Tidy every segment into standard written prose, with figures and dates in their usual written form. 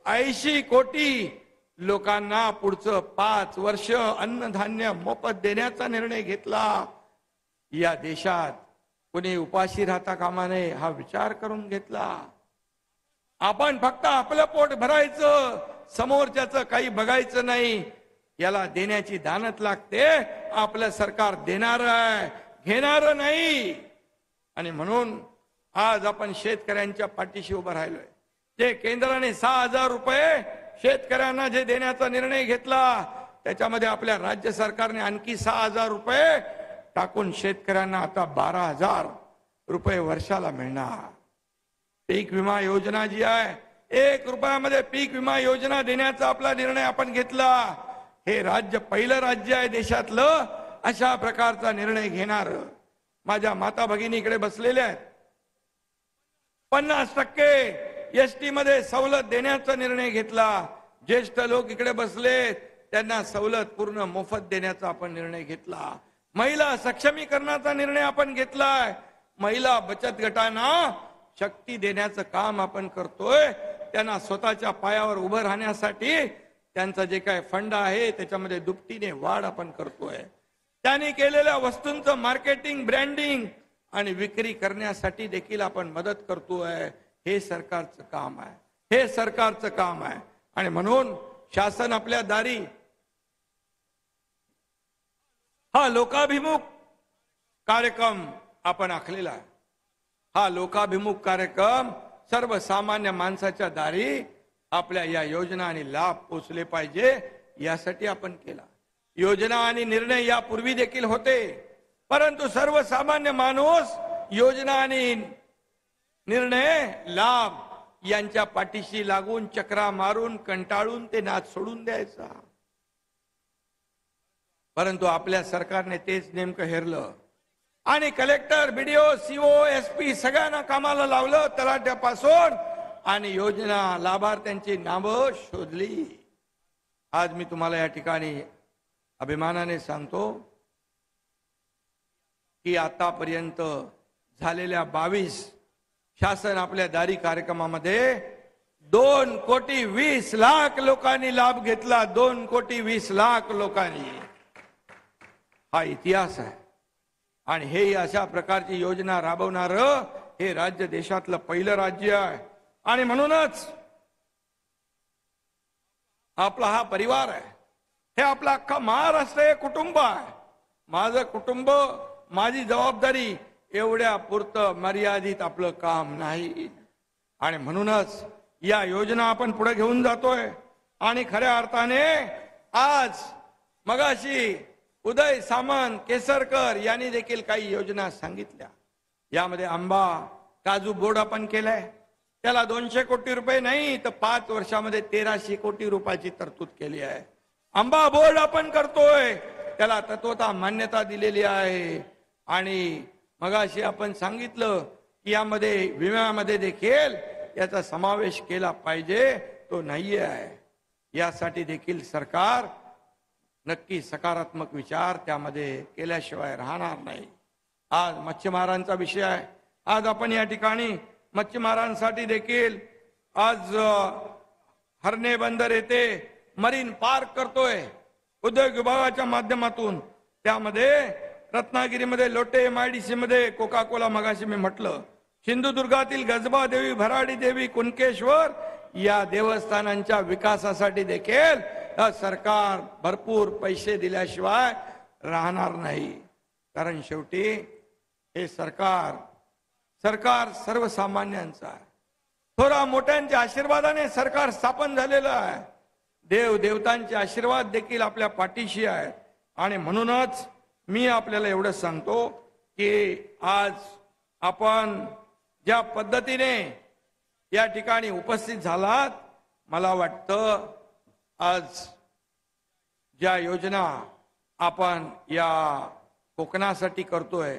80 कोटी लोकांना पुढचं 5 वर्ष अन्नधान्य मोफत देण्याचा निर्णय घेतला। या देशात कोणी उपाशी राहता कामा नये हा विचार करून घेतला। आपण फक्त आपलं पोट भरायचं, समोरच्याचं काही बघायचं नाही। याला देण्याची दानत लागते। आपलं सरकार देणार आहे, घेणार नाही। आणि म्हणून आज आपण शेतकऱ्यांच्या पाठीशी उभं राहिलोय। जे केंद्राने 6000 रुपये शेतकऱ्यांना जे देण्याचा निर्णय घेतला, त्याच्यामध्ये आपल्या राज्य सरकारने आणखी 6000 रुपये टाकून शेतकऱ्यांना आता 12000 रुपये वर्षाला मिळणार। पीक विमा योजना जी आहे, 1 रुपयामध्ये पीक विमा योजना देण्याचा आपला निर्णय आपण घेतला। हे राज्य पहिलं राज्य आहे देशातलं अशा प्रकारचा निर्णय घेणार। माझ्या माता भगिनी इकडे बसलेल्या आहेत। 50% एसटी मध्ये सवलत देण्याचा निर्णय घेतला। ज्येष्ठ लोक इकडे बसले, त्यांना सवलत पूर्ण मोफत देण्याचा आपण निर्णय घेतला। महिला सक्षमीकरणाचा निर्णय आपण घेतलाय। महिला बचत गटांना शक्ती देण्याचं काम आपण करतोय। त्यांना स्वतःच्या पायावर उभं राहण्यासाठी त्यांचा जे काय फंड आहे त्याच्यामध्ये दुपटीने वाढ आपण करतोय। त्यांनी केलेल्या वस्तूंचं मार्केटिंग, ब्रँडिंग आणि विक्री करण्यासाठी देखील आपण मदत करतोय। हे सरकारचं काम आहे, हे सरकारचं काम आहे। आणि म्हणून शासन आपल्या दारी हा लोकाभिमुख कार्यक्रम आपण आखलेला आहे। हा लोकाभिमुख कार्यक्रम सर्वसामान्य माणसाच्या दारी आपल्या या योजना आणि लाभ पोचले पाहिजे यासाठी आपण केला। योजना आणि निर्णय यापूर्वी देखील होते, परंतु सर्वसामान्य माणूस योजना आणि निर्णय, लाभ यांच्या पाठीशी लागून चक्रा मारून कंटाळून ते नाच सोडून द्यायचा। परंतु आपल्या सरकारने तेच नेमकं हेरलं आणि कलेक्टर, बीडीओ, सीओ, एसपी सगळ्यांना कामाला लावलं, तलाठ्यापासून, आणि योजना लाभार्थ्यांची नावं शोधली। आज मी तुम्हाला या ठिकाणी अभिमानाने सांगतो की आतापर्यंत झालेल्या 22 शासन आपल्या दारी कार्यक्रमामध्ये 2,20,00,000 लोकांनी लाभ घेतला। 2,20,00,000 लोकांनी। हा इतिहास आहे आणि हे अशा प्रकारची योजना राबवणार हे राज्य देशातलं पहिलं राज्य आहे। आणि म्हणूनच आपला हा परिवार आहे, हे आपला अख्खा महाराष्ट्र हे कुटुंब आहे। माझं कुटुंब, माझी जबाबदारी एवढ्या पुरतं मर्यादित आपलं काम नाही। आणि म्हणूनच या योजना आपण पुढे घेऊन जातोय। आणि खऱ्या अर्थाने आज मगाशी उदय सामंत, केसरकर यांनी देखील काही योजना सांगितल्या। यामध्ये आंबा काजू बोर्ड आपण केलाय, त्याला 200 कोटी रुपये नाही तर 5 वर्षामध्ये 1300 कोटी रुपयाची तरतूद केली आहे। आंबा बोर्ड आपण करतोय, त्याला तत्वतः मान्यता दिलेली आहे। आणि मगाशी आपण सांगितलं की यामध्ये विम्यामध्ये देखील याचा समावेश केला पाहिजे, तो नाही आहे। यासाठी देखील सरकार नक्की सकारात्मक विचार त्यामध्ये केल्याशिवाय राहणार नाही। आज मच्छीमारांचा विषय आहे। आज आपण या ठिकाणी मच्छीमारांसाठी देखील आज हरणे बंदर येथे मरीन पार्क करतोय उद्योग विभागाच्या माध्यमातून। त्यामध्ये रत्नागिरीमध्ये लोटे, एमआयडीसी मध्ये कोका कोला, मगाशी मी म्हटलं, सिंधुदुर्गातील गजबा देवी, भराडी देवी, कुणकेश्वर या देवस्थानांच्या विकासासाठी देखील सरकार भरपूर पैसे दिल्याशिवाय राहणार नाही। कारण शेवटी हे सरकार सर्वसामान्यांचं आहे। थोरा मोठ्यांच्या आशीर्वादाने सरकार स्थापन झालेलं आहे। देव देवतांचे आशीर्वाद देखील आपल्या पाठीशी आहेत। आणि म्हणूनच मी आपल्याला एवढं सांगतो की आज आपण ज्या पद्धतीने या ठिकाणी उपस्थित झालात, मला वाटतं आज ज्या योजना आपण या कोकणासाठी करतोय,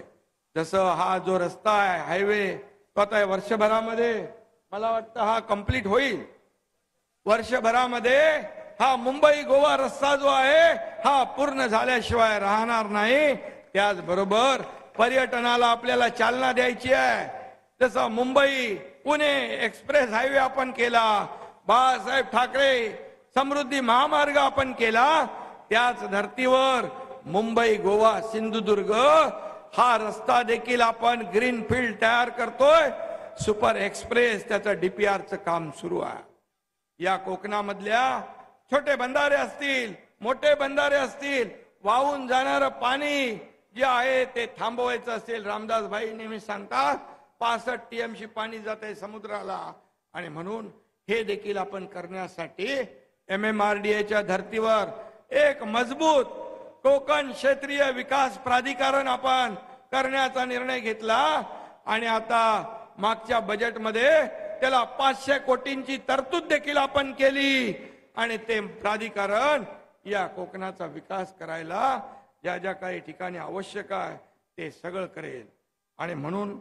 जसं हा जो रस्ता आहे, हायवे, तो आता वर्षभरामध्ये मला वाटतं हा कंप्लीट होईल। वर्षभरामध्ये हा मुंबई गोवा रस्ता जो आहे हा पूर्ण झाल्याशिवाय राहणार नाही। त्याचबरोबर पर्यटनाला आपल्याला चालना द्यायची आहे। जसं मुंबई पुणे एक्सप्रेस हायवे आपण केला, बाळासाहेब ठाकरे समृद्धी महामार्ग आपण केला, त्याच धर्तीवर मुंबई, गोवा, सिंधुदुर्ग हा रस्ता देखील आपण ग्रीनफील्ड तयार करतोय. सुपर एक्सप्रेस त्याचं डीपीआरचं काम सुरू आहे. या कोकणामधल्या छोटे बंधारे असतील, मोठे बंधारे असतील, वाहून जाणारं पाणी जे आहे ते थांबवायचं असेल, रामदास भाई नेहमी सांगतात 65 टीएमसी पाणी जात आहे समुद्राला, आणि म्हणून हे देखील आपण करण्यासाठी MMRDAच्या धर्तीवर एक मजबूत कोकण क्षेत्रीय विकास प्राधिकरण आपण करण्याचा निर्णय घेतला. आणि आता मागच्या बजेटमध्ये त्याला 500 कोटींची तरतूद देखील आपण केली. आणि ते प्राधिकरण या कोकणाचा विकास करायला ज्या ज्या काही ठिकाणी आवश्यक आहे ते सगळं करेल. आणि म्हणून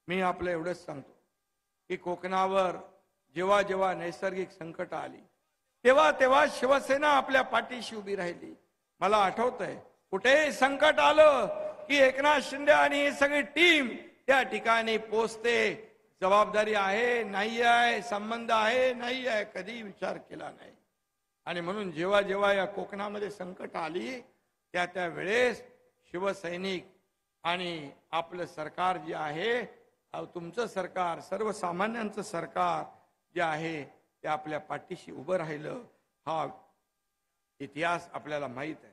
मी आपलं एवढंच सांगतो की कोकणावर जेव्हा जेव्हा नैसर्गिक संकट आली तेव्हा तेव्हा शिवसेना आपल्या पाठीशी उभी राहिली. मला आठवतंय कुठेही संकट आलं की एकनाथ शिंदे आणि ही सगळी टीम त्या ठिकाणी पोचते. जबाबदारी आहे नाही आहे, संबंध आहे नाही आहे, कधी विचार केला नाही. आणि म्हणून जेव्हा जेव्हा या कोकणामध्ये संकट आली त्या त्या वेळेस शिवसैनिक आणि आपलं सरकार जे आहे, तुमचं सरकार, सर्वसामान्यांचं सरकार जे आहे ते आपल्या पाठीशी उभं राहिलं. हा इतिहास आपल्याला माहित आहे.